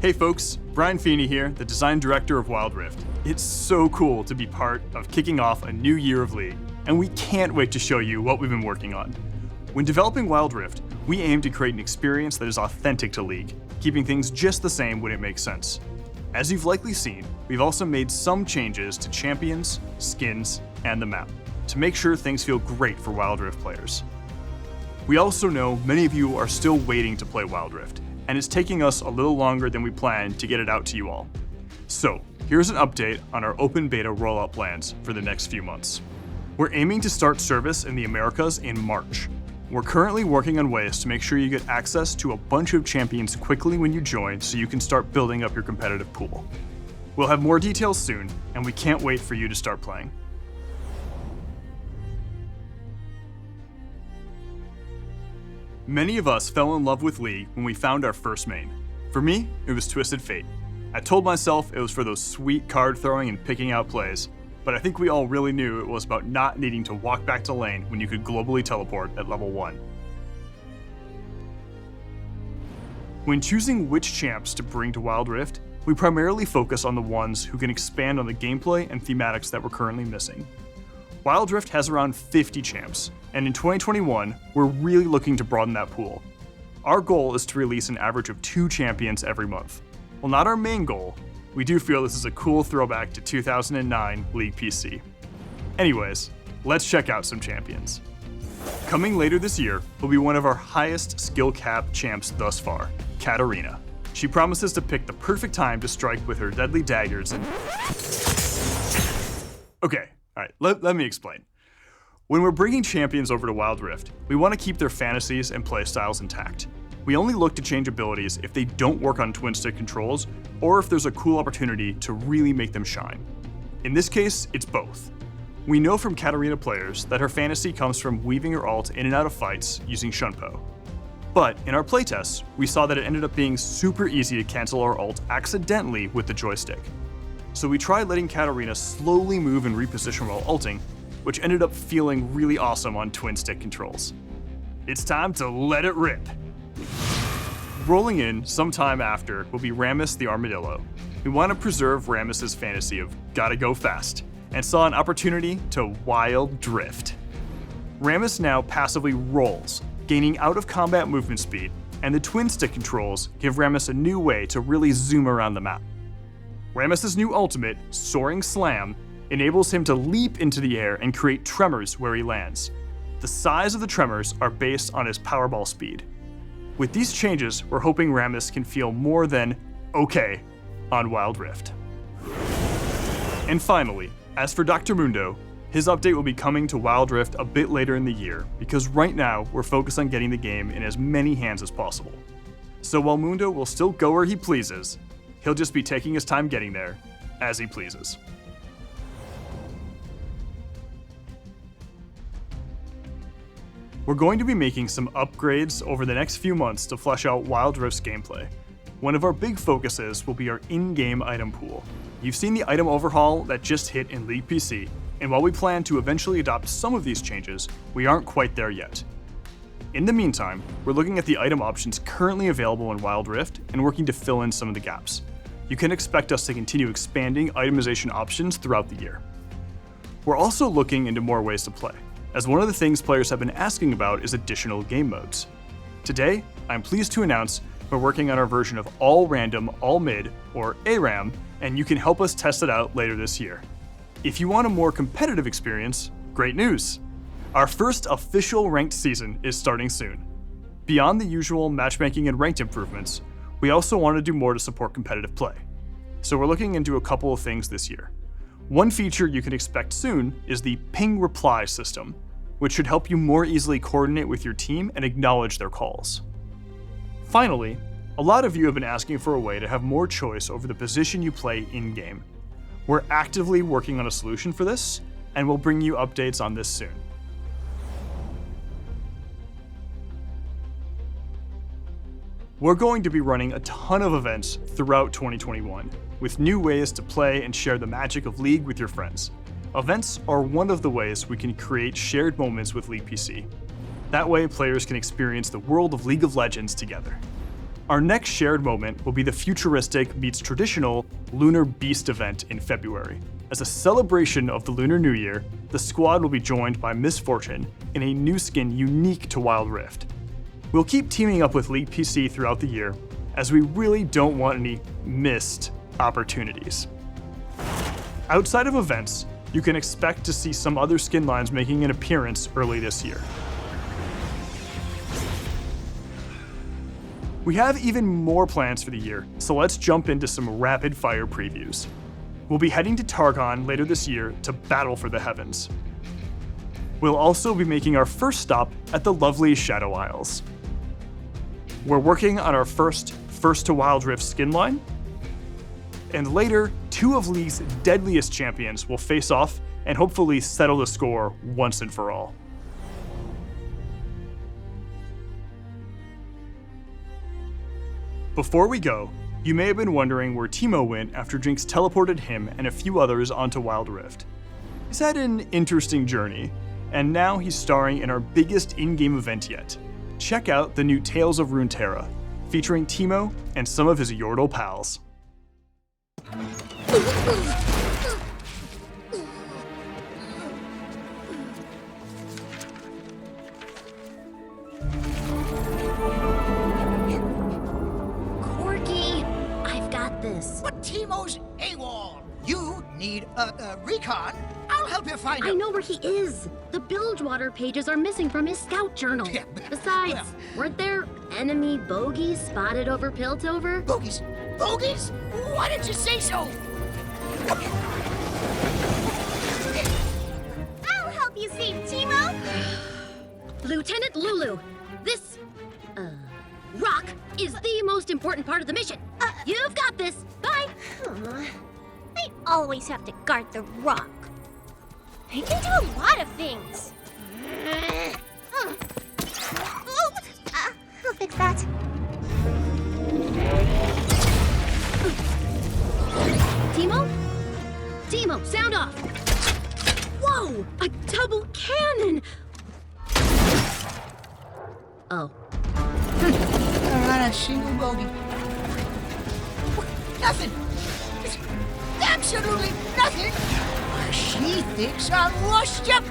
Hey folks, Brian Feeney here, the design director of Wild Rift. It's so cool to be part of kicking off a new year of League, and we can't wait to show you what we've been working on. When developing Wild Rift, we aim to create an experience that is authentic to League, keeping things just the same when it makes sense. As you've likely seen, we've also made some changes to champions, skins, and the map, to make sure things feel great for Wild Rift players. We also know many of you are still waiting to play Wild Rift, and it's taking us a little longer than we planned to get it out to you all. So, here's an update on our open beta rollout plans for the next few months. We're aiming to start service in the Americas in March. We're currently working on ways to make sure you get access to a bunch of champions quickly when you join so you can start building up your competitive pool. We'll have more details soon, and we can't wait for you to start playing. Many of us fell in love with League when we found our first main. For me, it was Twisted Fate. I told myself it was for those sweet card throwing and picking out plays, but I think we all really knew it was about not needing to walk back to lane when you could globally teleport at level 1. When choosing which champs to bring to Wild Rift, we primarily focus on the ones who can expand on the gameplay and thematics that we're currently missing. Wild Rift has around 50 champs, and in 2021, we're really looking to broaden that pool. Our goal is to release an average of 2 champions every month. While not our main goal, we do feel this is a cool throwback to 2009 League PC. Anyways, let's check out some champions. Coming later this year will be one of our highest skill cap champs thus far, Katarina. She promises to pick the perfect time to strike with her deadly daggers and... Okay. Alright, let me explain. When we're bringing champions over to Wild Rift, we want to keep their fantasies and playstyles intact. We only look to change abilities if they don't work on twin stick controls, or if there's a cool opportunity to really make them shine. In this case, it's both. We know from Katarina players that her fantasy comes from weaving her ult in and out of fights using Shunpo. But in our playtests, we saw that it ended up being super easy to cancel our ult accidentally with the joystick. So we tried letting Katarina slowly move and reposition while ulting, which ended up feeling really awesome on twin stick controls. It's time to let it rip. Rolling in sometime after will be Rammus the Armadillo. We want to preserve Rammus's fantasy of gotta go fast, and saw an opportunity to wild drift. Rammus now passively rolls, gaining out of combat movement speed, and the twin stick controls give Rammus a new way to really zoom around the map. Rammus's new ultimate, Soaring Slam, enables him to leap into the air and create tremors where he lands. The size of the tremors are based on his Powerball speed. With these changes, we're hoping Rammus can feel more than okay on Wild Rift. And finally, as for Dr. Mundo, his update will be coming to Wild Rift a bit later in the year, because right now we're focused on getting the game in as many hands as possible. So while Mundo will still go where he pleases, he'll just be taking his time getting there, as he pleases. We're going to be making some upgrades over the next few months to flesh out Wild Rift's gameplay. One of our big focuses will be our in-game item pool. You've seen the item overhaul that just hit in League PC, and while we plan to eventually adopt some of these changes, we aren't quite there yet. In the meantime, we're looking at the item options currently available in Wild Rift and working to fill in some of the gaps. You can expect us to continue expanding itemization options throughout the year. We're also looking into more ways to play, as one of the things players have been asking about is additional game modes. Today, I'm pleased to announce we're working on our version of All Random, All Mid, or ARAM, and you can help us test it out later this year. If you want a more competitive experience, great news! Our first official ranked season is starting soon. Beyond the usual matchmaking and ranked improvements, we also want to do more to support competitive play. So we're looking into a couple of things this year. One feature you can expect soon is the ping reply system, which should help you more easily coordinate with your team and acknowledge their calls. Finally, a lot of you have been asking for a way to have more choice over the position you play in-game. We're actively working on a solution for this, and we'll bring you updates on this soon. We're going to be running a ton of events throughout 2021, with new ways to play and share the magic of League with your friends. Events are one of the ways we can create shared moments with League PC. That way, players can experience the world of League of Legends together. Our next shared moment will be the futuristic meets traditional Lunar Beast event in February. As a celebration of the Lunar New Year, the squad will be joined by Miss Fortune in a new skin unique to Wild Rift. We'll keep teaming up with League PC throughout the year, as we really don't want any missed opportunities. Outside of events, you can expect to see some other skin lines making an appearance early this year. We have even more plans for the year, so let's jump into some rapid fire previews. We'll be heading to Targon later this year to battle for the heavens. We'll also be making our first stop at the lovely Shadow Isles. We're working on our first to Wild Rift skin line, and later, 2 of League's deadliest champions will face off and hopefully settle the score once and for all. Before we go, you may have been wondering where Teemo went after Jinx teleported him and a few others onto Wild Rift. He's had an interesting journey, and now he's starring in our biggest in-game event yet. Check out the new Tales of Runeterra, featuring Teemo and some of his Yordle pals. Corky, I've got this. But Teemo's AWOL. You need a recon. I'll help you find him. I know where he is. The Bilgewater pages are missing from his scout journal. Yeah, Besides, well. weren't there enemy bogies spotted over Piltover? Bogies? Bogies? Why didn't you say so? I'll help you save Teemo. Lieutenant Lulu, this, rock is the most important part of the mission. You've got this. Bye. I always have to guard the rock. I can do a lot of things. I'll fix that. Teemo? Teemo, sound off. Whoa, a double cannon. Oh. Not a single bogey. Nothing. It's absolutely nothing. She thinks I'm washed up.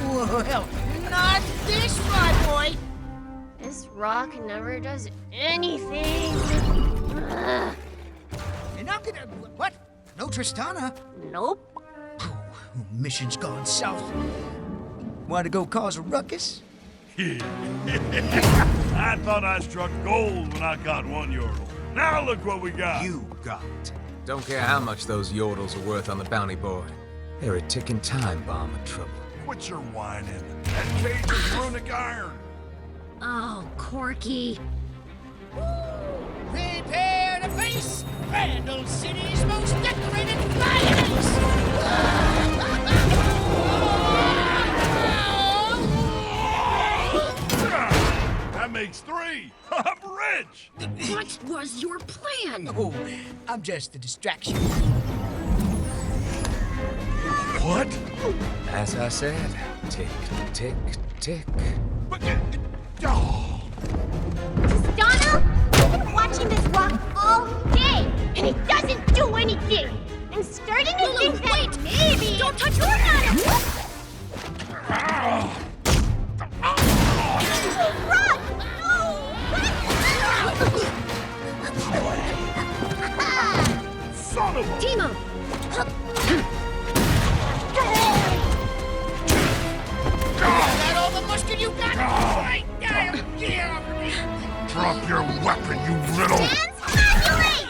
Well, not this, my boy. This rock never does anything. You're not gonna... What? No Tristana? Nope. Mission's gone south. Want to go cause a ruckus? I thought I struck gold when I got one Yordle. Now look what we got. You got. Don't care how much those Yordles are worth on the bounty board. They're a ticking time bomb of trouble. Quit your whining. That cage is runic iron. Oh, Corky. Prepare to face Randall City's most decorated flyers! That makes 3. I'm rich. What was your plan? Oh, I'm just a distraction. What? As I said, tick, tick, tick. Oh. Donna, I've been watching this rock all day, and it doesn't do anything. I'm starting to think that maybe... Don't touch your Donna! Rock! Son of a... Teemo! Is that all the musket you got? Right now, get off of me! Drop your weapon, you little... Yay!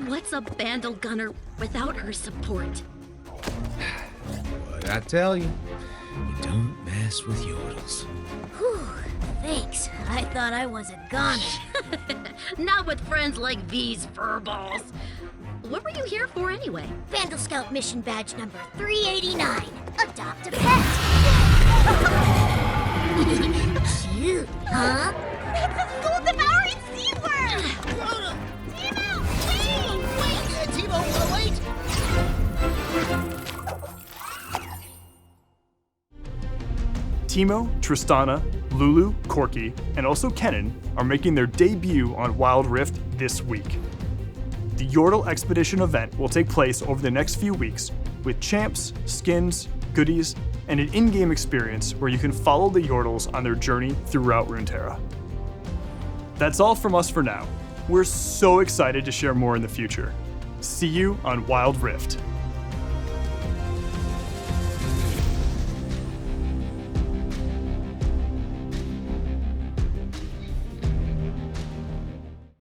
What's a Bandle Gunner without her support? What I tell you, you don't mess with Yordles. Whew, thanks. I thought I was a goner. Not with friends like these furballs. What were you here for anyway? Vandal Scout mission badge number 389. Adopt a pet. Cute, huh? It's a soul-devouring sea worm! Teemo, wait! Teemo, wait! Teemo, Tristana, Lulu, Corky, and also Kennen are making their debut on Wild Rift this week. The Yordle Expedition event will take place over the next few weeks with champs, skins, goodies, and an in-game experience where you can follow the Yordles on their journey throughout Runeterra. That's all from us for now. We're so excited to share more in the future. See you on Wild Rift.